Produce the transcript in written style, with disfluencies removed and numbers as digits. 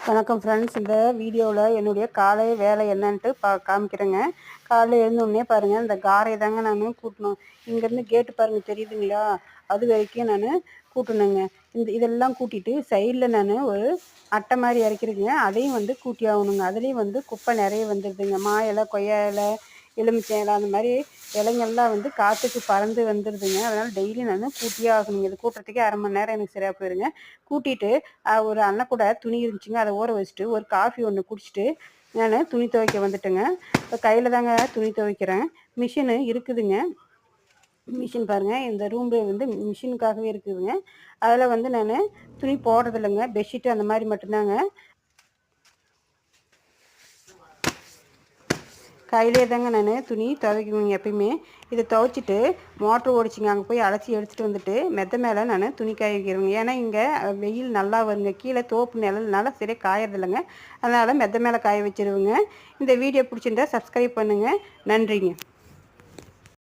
வணக்கம் ஃப்ரெண்ட்ஸ். இந்த வீடியோவில் என்னுடைய காலை வேலை என்னன்ட்டு காமிக்கிறேங்க. காலையில் எழுந்தோடனே பாருங்கள், இந்த காரை தாங்க நான் கூட்டணும். இங்கேருந்து கேட்டு பாருங்கள், தெரியுதுங்களா? அது வரைக்கும் நான் கூட்டணுங்க. இதெல்லாம் கூட்டிட்டு சைடில் நான் ஒரு அட்டை மாதிரி இறக்கிருக்குங்க. அதையும் கூட்டி ஆகணுங்க. அதுலேயும் குப்பை நிறைய வந்துடுதுங்க. மா இலை, கொய்யா இலை, எலுமிச்சை இலை, அந்த மாதிரி இலைங்கள்லாம் காற்றுக்கு பறந்து வந்துடுதுங்க. அதனால் டெய்லி நான் கூட்டியே ஆகணுங்க. இது கூட்டுறதுக்கே அரை மணி நேரம் எனக்கு சரியாக போயிடுங்க. கூட்டிட்டு ஒரு அன்னை கூட துணி இருந்துச்சுங்க, அதை ஊற வச்சுட்டு ஒரு காஃபி ஒன்று குடிச்சிட்டு நான் துணி துவைக்க வந்துட்டேங்க. இப்போ கையில் தாங்க துணி துவைக்கிறேன். மிஷினு இருக்குதுங்க. மிஷின் பாருங்கள், இந்த ரூமில் மிஷினுக்காகவே இருக்குதுங்க. அதில் நான் துணி போடுறதில்லைங்க. பெட்ஷீட்டு அந்த மாதிரி மட்டும்தாங்க. கையிலே தாங்க நான் துணி துவைக்கணுங்க எப்பயுமே. இதை துவைச்சிட்டு மோட்ரு ஓடிச்சிங்க, அங்கே போய் அலசி எடுத்துகிட்டு வந்துட்டு மெத்த மேலே நான் துணி காய வைக்கிறேங்க. ஏன்னா இங்கே வெயில் நல்லா வருங்க. கீழே தோப்பு நிழல்னால சரியாக காயறதில்லைங்க. அதனால் மெத்த மேலே காய வச்சிருவேங்க. இந்த வீடியோ பிடிச்சிருந்தா சப்ஸ்கிரைப் பண்ணுங்கள். நன்றிங்க.